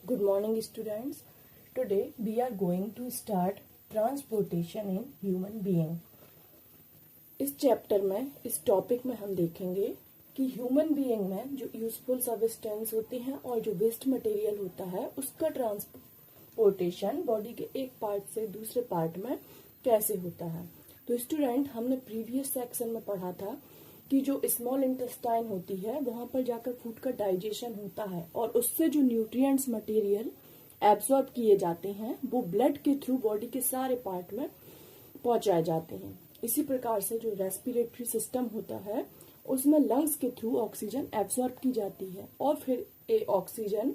Good morning students. Today we are going to start transportation in human being. इस chapter में इस topic में हम देखेंगे कि ह्यूमन बीइंग में जो यूजफुल सब्सटेंस होती हैं और जो वेस्ट मटेरियल होता है उसका ट्रांसपोर्टेशन बॉडी के एक पार्ट से दूसरे पार्ट में कैसे होता है। तो स्टूडेंट, हमने प्रीवियस सेक्शन में पढ़ा था कि जो स्मॉल इंटेस्टाइन होती है वहां पर जाकर फूड का डाइजेशन होता है और उससे जो न्यूट्रिएंट्स मटेरियल एब्सॉर्ब किए जाते हैं वो ब्लड के थ्रू बॉडी के सारे पार्ट में पहुंचाए जाते हैं। इसी प्रकार से जो रेस्पिरेटरी सिस्टम होता है उसमें लंग्स के थ्रू ऑक्सीजन एब्सॉर्ब की जाती है और फिर ये ऑक्सीजन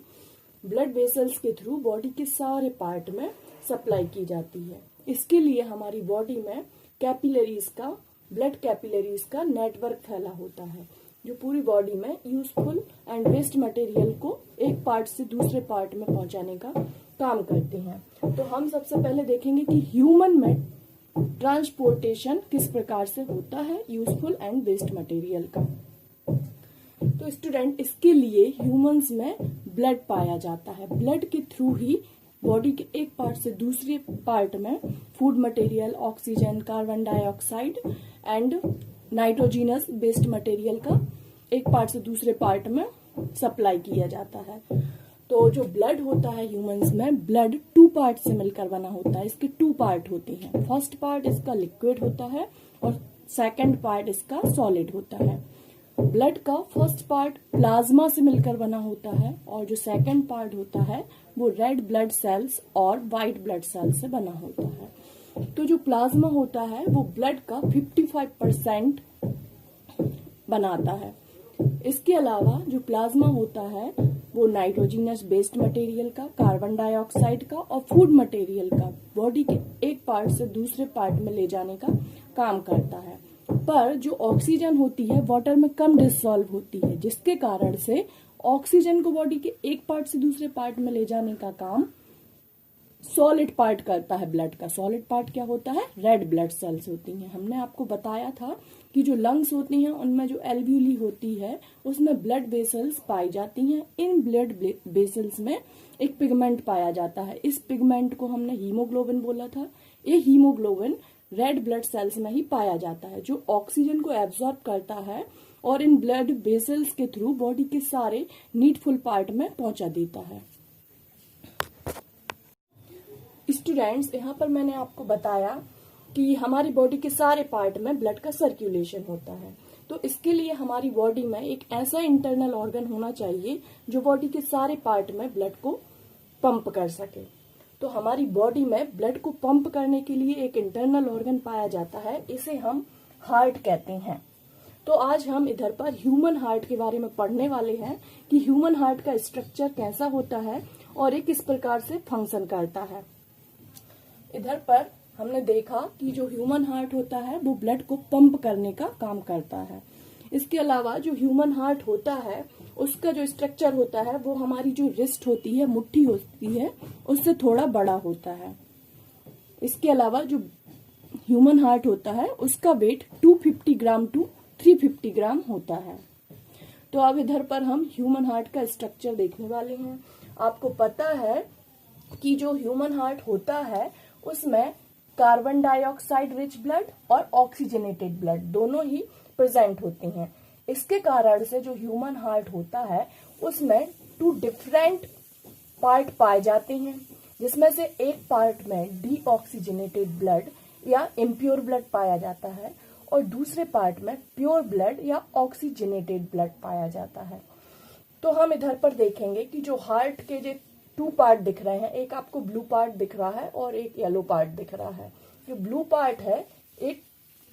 ब्लड वेसल्स के थ्रू बॉडी के सारे पार्ट में सप्लाई की जाती है। इसके लिए हमारी बॉडी में ब्लड कैपिलरीज का नेटवर्क फैला होता है जो पूरी बॉडी में यूजफुल एंड वेस्ट मटेरियल को एक पार्ट से दूसरे पार्ट में पहुंचाने का काम करते हैं। तो हम सबसे पहले देखेंगे कि ह्यूमन में ट्रांसपोर्टेशन किस प्रकार से होता है यूजफुल एंड वेस्ट मटेरियल का। तो स्टूडेंट, इसके लिए ह्यूमंस में ब्लड पाया जाता है। ब्लड के थ्रू ही बॉडी के एक पार्ट से दूसरे पार्ट में food material, oxygen, carbon dioxide and nitrogenous waste material का एक पार्ट से दूसरे पार्ट में सप्लाई किया जाता है। तो जो ब्लड होता है ह्यूमंस में, ब्लड टू पार्ट से मिलकर बना होता है। इसके टू पार्ट होते हैं। फर्स्ट पार्ट इसका लिक्विड होता है और सेकंड पार्ट इसका सॉलिड होता है। ब्लड का फर्स्ट पार्ट प्लाज्मा से मिलकर बना होता है और जो सेकंड पार्ट होता है वो रेड ब्लड सेल्स और व्हाइट ब्लड सेल्स से बना होता है। तो जो प्लाज्मा होता है वो ब्लड का 55% बनाता है। इसके अलावा जो प्लाज्मा होता है वो नाइट्रोजिनस बेस्ड मटेरियल का, कार्बन डाइऑक्साइड का और फूड मटेरियल का बॉडी के एक पार्ट से दूसरे पार्ट में ले जाने का काम करता है। पर जो ऑक्सीजन होती है वाटर में कम डिसॉल्व होती है, जिसके कारण से ऑक्सीजन को बॉडी के एक पार्ट से दूसरे पार्ट में ले जाने का काम सॉलिड पार्ट करता है ब्लड का। सॉलिड पार्ट क्या होता है? रेड ब्लड सेल्स होती हैं। हमने आपको बताया था कि जो लंग्स होती हैं उनमें जो एल्व्यूली होती है उसमें ब्लड वेसल्स पाई जाती हैं। इन ब्लड वेसल्स में एक पिगमेंट पाया जाता है। इस पिगमेंट को हमने हीमोग्लोबिन बोला था। ये हीमोग्लोबिन रेड ब्लड सेल्स में ही पाया जाता है जो ऑक्सीजन को एब्सॉर्ब करता है और इन ब्लड वेसल्स के थ्रू बॉडी के सारे नीडफुल पार्ट में पहुंचा देता है। स्टूडेंट्स, यहाँ पर मैंने आपको बताया कि हमारी बॉडी के सारे पार्ट में ब्लड का सर्कुलेशन होता है। तो इसके लिए हमारी बॉडी में एक ऐसा इंटरनल ऑर्गन होना चाहिए जो बॉडी के सारे पार्ट में ब्लड को पंप कर सके। तो हमारी बॉडी में ब्लड को पंप करने के लिए एक इंटरनल ऑर्गन पाया जाता है, इसे हम हार्ट कहते हैं। तो आज हम इधर पर ह्यूमन हार्ट के बारे में पढ़ने वाले हैं कि ह्यूमन हार्ट का स्ट्रक्चर कैसा होता है और ये किस प्रकार से फंक्शन करता है। इधर पर हमने देखा कि जो ह्यूमन हार्ट होता है वो ब्लड को पंप करने का काम करता है। इसके अलावा जो ह्यूमन हार्ट होता है उसका जो स्ट्रक्चर होता है वो हमारी जो रिस्ट होती है, मुट्ठी होती है, उससे थोड़ा बड़ा होता है। इसके अलावा जो ह्यूमन हार्ट होता है उसका वेट 250 ग्राम टू 350 ग्राम होता है। तो अब इधर पर हम ह्यूमन हार्ट का स्ट्रक्चर देखने वाले हैं। आपको पता है कि जो ह्यूमन हार्ट होता है उसमें कार्बन डाइऑक्साइड रिच ब्लड और ऑक्सीजनेटेड ब्लड दोनों ही प्रेजेंट होते हैं। इसके कारण से जो ह्यूमन हार्ट होता है उसमें 2 डिफरेंट पार्ट पाए जाते हैं, जिसमें से एक पार्ट में डीऑक्सीजनेटेड ब्लड या इम्प्योर ब्लड पाया जाता है और दूसरे पार्ट में प्योर ब्लड या ऑक्सीजनेटेड ब्लड पाया जाता है। तो हम इधर पर देखेंगे कि जो हार्ट के जो 2 पार्ट दिख रहे हैं, एक आपको ब्लू पार्ट दिख रहा है और एक येलो पार्ट दिख रहा है। जो ब्लू पार्ट है एक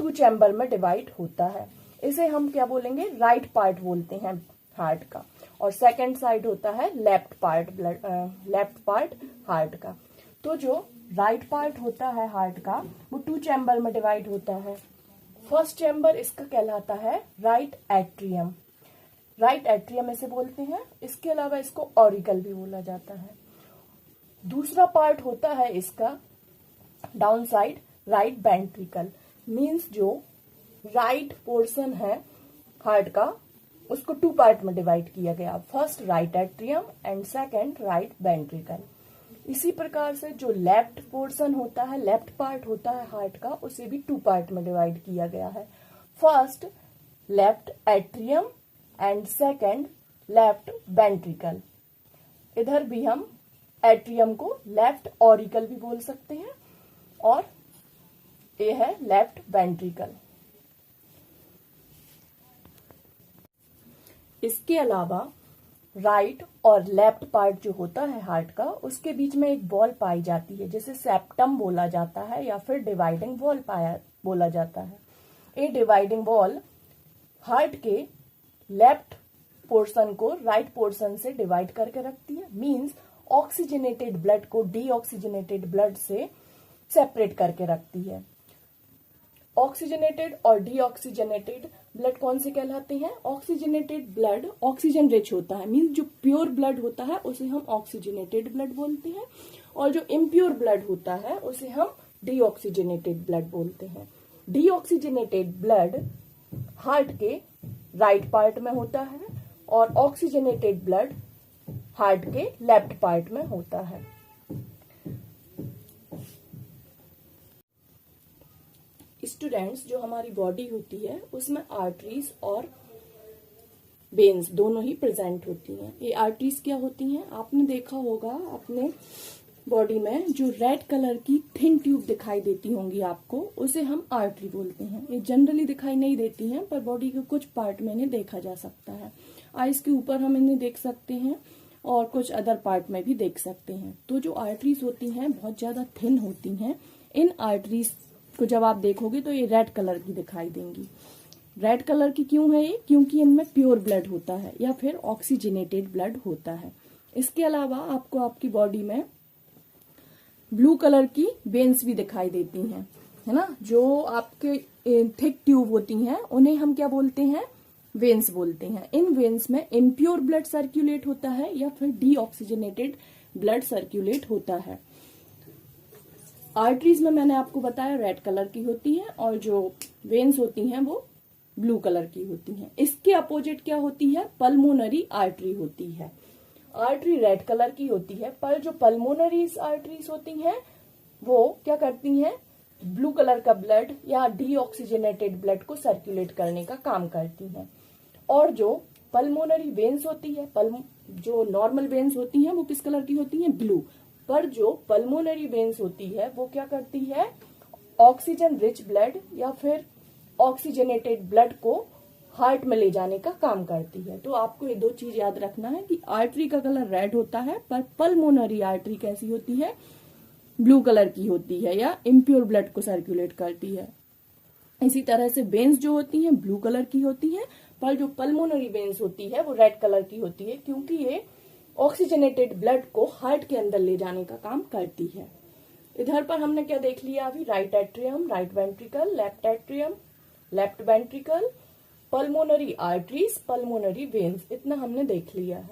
2 चैम्बर में डिवाइड होता है। इसे हम क्या बोलेंगे? राइट पार्ट बोलते हैं हार्ट का। और सेकंड साइड होता है लेफ्ट पार्ट हार्ट का। तो जो राइट पार्ट होता है हार्ट का वो 2 चैम्बर में डिवाइड होता है। फर्स्ट चैम्बर इसका कहलाता है राइट एट्रियम। राइट एट्रियम इसे बोलते हैं। इसके अलावा इसको ऑरिकल भी बोला जाता है। दूसरा पार्ट होता है इसका down side right ventricle. Means जो राइट पोर्शन है हार्ट का उसको 2 पार्ट में डिवाइड किया गया, first right atrium and second right ventricle. इसी प्रकार से जो लेफ्ट पोर्शन होता है, लेफ्ट पार्ट होता है हार्ट का, उसे भी 2 पार्ट में डिवाइड किया गया है, first left atrium and second left ventricle. इधर भी हम एट्रियम को लेफ्ट ऑरिकल भी बोल सकते हैं और ये है लेफ्ट वेंट्रिकल। इसके अलावा राइट और लेफ्ट पार्ट जो होता है हार्ट का, उसके बीच में एक वॉल पाई जाती है जिसे सेप्टम बोला जाता है या फिर डिवाइडिंग वॉल बोला जाता है। ये डिवाइडिंग वॉल हार्ट के लेफ्ट पोर्शन को राइट पोर्शन से डिवाइड करके रखती है, मींस ऑक्सीजनेटेड ब्लड को डीऑक्सीजनेटेड ब्लड से सेपरेट करके रखती है। ऑक्सीजनेटेड और डीऑक्सीजनेटेड ब्लड कौन से कहलाते हैं? ऑक्सीजनेटेड ब्लड ऑक्सीजन रिच होता है, मींस जो प्योर ब्लड होता है उसे हम ऑक्सीजनेटेड ब्लड बोलते हैं, और जो इम्प्योर ब्लड होता है उसे हम डीऑक्सीजनेटेड ब्लड बोलते हैं। डीऑक्सीजनेटेड ब्लड हार्ट के राइट पार्ट में होता है और ऑक्सीजनेटेड ब्लड हार्ट के लेफ्ट पार्ट में होता है। स्टूडेंट्स, जो हमारी बॉडी होती है उसमें आर्टरीज और वेन्स दोनों ही प्रेजेंट होती हैं। ये आर्टरीज क्या होती हैं? आपने देखा होगा अपने बॉडी में जो रेड कलर की थिन ट्यूब दिखाई देती होंगी आपको, उसे हम आर्टरी बोलते हैं। ये जनरली दिखाई नहीं देती हैं, पर बॉडी के कुछ पार्ट में इन्हें देखा जा सकता है। आइज के ऊपर हम इन्हें देख सकते हैं और कुछ अदर पार्ट में भी देख सकते हैं। तो जो आर्टरीज होती हैं बहुत ज्यादा थिन होती हैं। इन आर्टरीज को जब आप देखोगे तो ये रेड कलर की दिखाई देंगी। रेड कलर की क्यों है ये? क्योंकि इनमें प्योर ब्लड होता है या फिर ऑक्सीजनेटेड ब्लड होता है। इसके अलावा आपको आपकी बॉडी में ब्लू कलर की वेन्स भी दिखाई देती हैं, है ना। जो आपके थिक ट्यूब होती हैं उन्हें हम क्या बोलते हैं? वेन्स बोलते हैं। इन वेन्स में इम्प्योर ब्लड सर्कुलेट होता है या फिर डीऑक्सीजनेटेड ब्लड सर्कुलेट होता है। आर्टरीज में मैंने आपको बताया रेड कलर की होती है और जो वेन्स होती हैं वो ब्लू कलर की होती हैं। इसके अपोजिट क्या होती है? पल्मोनरी आर्टरी होती है। आर्टरी रेड कलर की होती है, पर जो पल्मोनरी आर्टरीज होती हैं वो क्या करती हैं? ब्लू कलर का ब्लड या डीऑक्सीजनेटेड ब्लड को सर्कुलेट करने का काम करती हैं। और जो पल्मोनरी वेन्स होती है, जो नॉर्मल वेन्स होती हैं वो किस कलर की होती हैं? ब्लू। पर जो पल्मोनरी वेन्स होती है वो क्या करती है? ऑक्सीजन रिच ब्लड या फिर ऑक्सीजनेटेड ब्लड को हार्ट में ले जाने का काम करती है। तो आपको ये दो चीज याद रखना है कि आर्टरी का कलर रेड होता है, पर पल्मोनरी आर्टरी कैसी होती है? ब्लू कलर की होती है या इम्प्योर ब्लड को सर्कुलेट करती है। इसी तरह से वेन्स जो होती हैं ब्लू कलर की होती हैं, पर जो पल्मोनरी वेन्स होती है वो रेड कलर की होती है, क्योंकि ये ऑक्सीजनेटेड ब्लड को हार्ट के अंदर ले जाने का काम करती है। इधर पर हमने क्या देख लिया अभी? Right atrium, right ventricle, left atrium, left ventricle, pulmonary arteries, pulmonary veins, इतना हमने देख लिया है।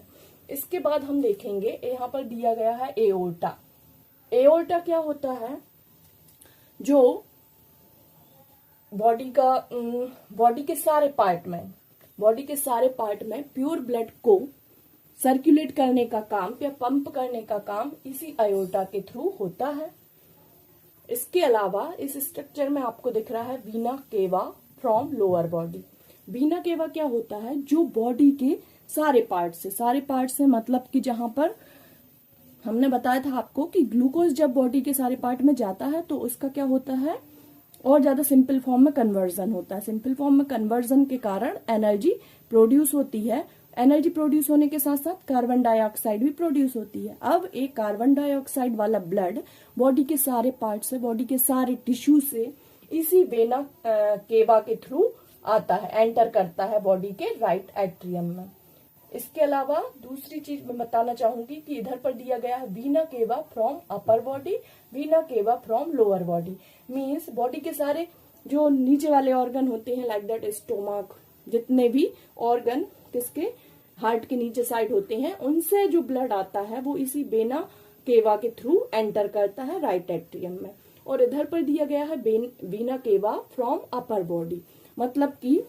इसके बाद हम देखेंगे, यहाँ पर दिया गया है एओर्टा। एओर्टा क्या होता है? जो बॉडी के सारे पार्ट में प्योर ब्लड को सर्कुलेट करने का काम या पंप करने का काम इसी एओर्टा के थ्रू होता है। इसके अलावा इस स्ट्रक्चर में आपको दिख रहा है वीना केवा फ्रॉम लोअर बॉडी। वीना केवा क्या होता है? जो बॉडी के सारे पार्ट से मतलब कि जहां पर हमने बताया था आपको कि ग्लूकोज जब बॉडी के सारे पार्ट में जाता है तो उसका क्या होता है? और ज्यादा सिंपल फॉर्म में कन्वर्जन होता है। सिंपल फॉर्म में कन्वर्जन के कारण एनर्जी प्रोड्यूस होती है। एनर्जी प्रोड्यूस होने के साथ साथ कार्बन डाइऑक्साइड भी प्रोड्यूस होती है। अब एक कार्बन डाइऑक्साइड वाला ब्लड बॉडी के सारे पार्ट से, बॉडी के सारे टिश्यू से इसी वेना केवा के थ्रू आता है, एंटर करता है बॉडी के राइट एट्रियम में। इसके अलावा दूसरी चीज मैं बताना चाहूंगी कि इधर पर दिया गया है वीना केवा फ्रॉम अपर बॉडी, वीना केवा from lower body. Means body के सारे जो नीचे वाले ऑर्गन होते हैं, लाइक दैट स्टोमक, जितने भी ऑर्गन किसके हार्ट के नीचे साइड होते हैं, उनसे जो ब्लड आता है वो इसी वेना केवा के थ्रू एंटर करता है राइट एट्रियम में। और इधर पर दिया गया है वीना केवा फ्रॉम अपर बॉडी, मतलब कि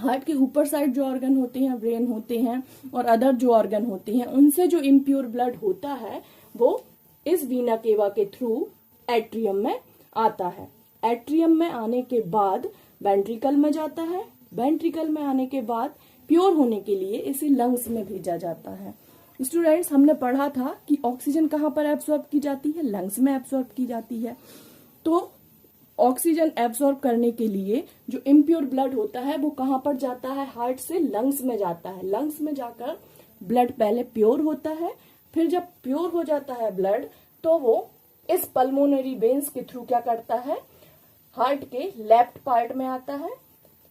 हार्ट के ऊपर साइड जो ऑर्गन होते हैं, ब्रेन होते हैं और अदर जो ऑर्गन होते हैं, उनसे जो इम्प्योर ब्लड होता है वो इस वीना केवा के थ्रू एट्रियम में आता है। एट्रियम में आने के बाद वेंट्रिकल में जाता है। वेंट्रिकल में आने के बाद प्योर होने के लिए इसे लंग्स में भेजा जाता है। स्टूडेंट्स, हमने पढ़ा था कि ऑक्सीजन कहाँ पर एब्सॉर्ब की जाती है? लंग्स में एब्सॉर्ब की जाती है। तो ऑक्सीजन एब्सॉर्ब करने के लिए जो इम्प्योर ब्लड होता है वो कहाँ पर जाता है? हार्ट से लंग्स में जाता है। लंग्स में जाकर ब्लड पहले प्योर होता है, फिर जब प्योर हो जाता है ब्लड तो वो इस पल्मोनरी वेन्स के थ्रू क्या करता है? हार्ट के लेफ्ट पार्ट में आता है,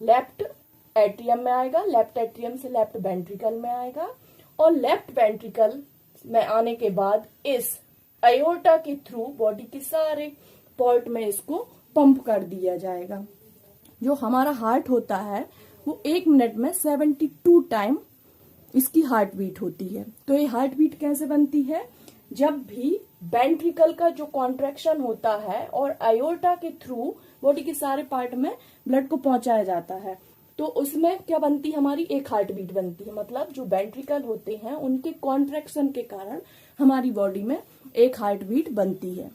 लेफ्ट एट्रियम में आएगा, लेफ्ट एट्रियम से लेफ्ट वेंट्रिकल में आएगा और लेफ्ट वेंट्रिकल में आने के बाद इस अयोर्टा के थ्रू बॉडी के सारे पार्ट में इसको पंप कर दिया जाएगा। जो हमारा हार्ट होता है वो 1 मिनट में 72 टाइम इसकी हार्ट बीट होती है। तो ये हार्ट बीट कैसे बनती है? जब भी वेंट्रिकल का जो कॉन्ट्रैक्शन होता है और अयोर्टा के थ्रू बॉडी के सारे पार्ट में ब्लड को पहुंचाया जाता है तो उसमें क्या बनती है? हमारी एक हार्ट बीट बनती है। मतलब जो वेंट्रिकल होते हैं उनके कॉन्ट्रैक्शन के कारण हमारी बॉडी में एक हार्ट बीट बनती है।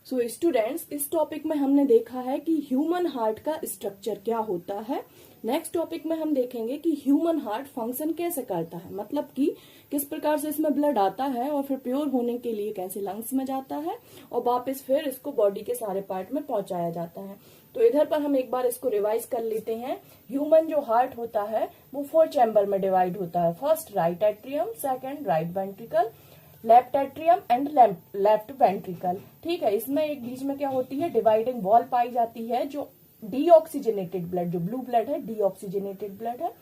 सो स्टूडेंट्स, इस टॉपिक में हमने देखा है कि ह्यूमन हार्ट का स्ट्रक्चर क्या होता है। नेक्स्ट टॉपिक में हम देखेंगे कि ह्यूमन हार्ट फंक्शन कैसे करता है, मतलब कि किस प्रकार से इसमें ब्लड आता है और फिर प्योर होने के लिए कैसे लंग्स में जाता है और वापस फिर इसको बॉडी के सारे पार्ट में पहुंचाया जाता है। तो इधर पर हम एक बार इसको रिवाइज कर लेते हैं। ह्यूमन जो हार्ट होता है वो 4 चैम्बर में डिवाइड होता है। First right atrium, second right ventricle, left atrium and left ventricle. ठीक है, इसमें एक बीच में क्या होती है? डिवाइडिंग वॉल पाई जाती है जो डीऑक्सीजनेटेड ब्लड, जो ब्लू ब्लड है डीऑक्सीजनेटेड ब्लड है,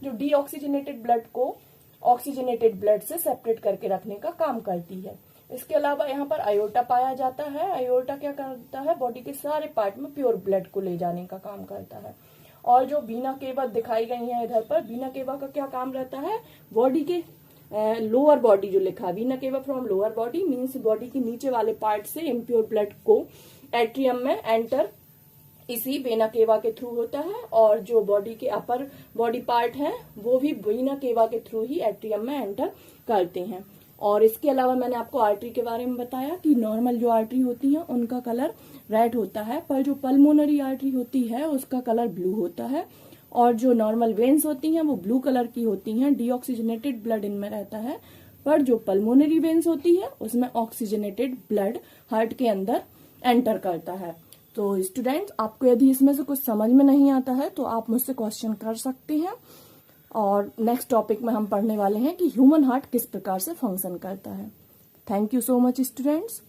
जो डीऑक्सीजनेटेड ब्लड को ऑक्सीजनेटेड ब्लड से सेपरेट करके रखने का काम करती है। इसके अलावा यहाँ पर अयोर्टा पाया जाता है। अयोर्टा क्या करता है? बॉडी के सारे पार्ट में प्योर ब्लड को ले जाने का काम करता है। और जो वीना केवा दिखाई गई है इधर पर, वीना केवा का क्या काम रहता है? बॉडी के लोअर बॉडी जो लिखा है वीना केवा from lower body means body के नीचे वाले पार्ट से इम्प्योर ब्लड को एट्रियम में एंटर इसी वेना केवा के थ्रू होता है और जो बॉडी के अपर बॉडी पार्ट है वो भी वीना केवा के थ्रू ही एट्रियम में एंटर करते हैं। और इसके अलावा मैंने आपको आर्टरी के बारे में बताया कि नॉर्मल जो आर्टरी होती है उनका कलर रेड होता है, पर जो पल्मोनरी आर्टरी होती है उसका कलर ब्लू होता है और जो नॉर्मल वेन्स होती हैं वो ब्लू कलर की होती हैं। डीऑक्सीजनेटेड ब्लड इनमें रहता है, पर जो पल्मोनरी वेन्स होती है उसमें ऑक्सीजनेटेड ब्लड हार्ट के अंदर एंटर करता है। तो स्टूडेंट्स, आपको यदि इसमें से कुछ समझ में नहीं आता है तो आप मुझसे क्वेश्चन कर सकते हैं। और नेक्स्ट टॉपिक में हम पढ़ने वाले हैं कि ह्यूमन हार्ट किस प्रकार से फंक्शन करता है। Thank you so much students.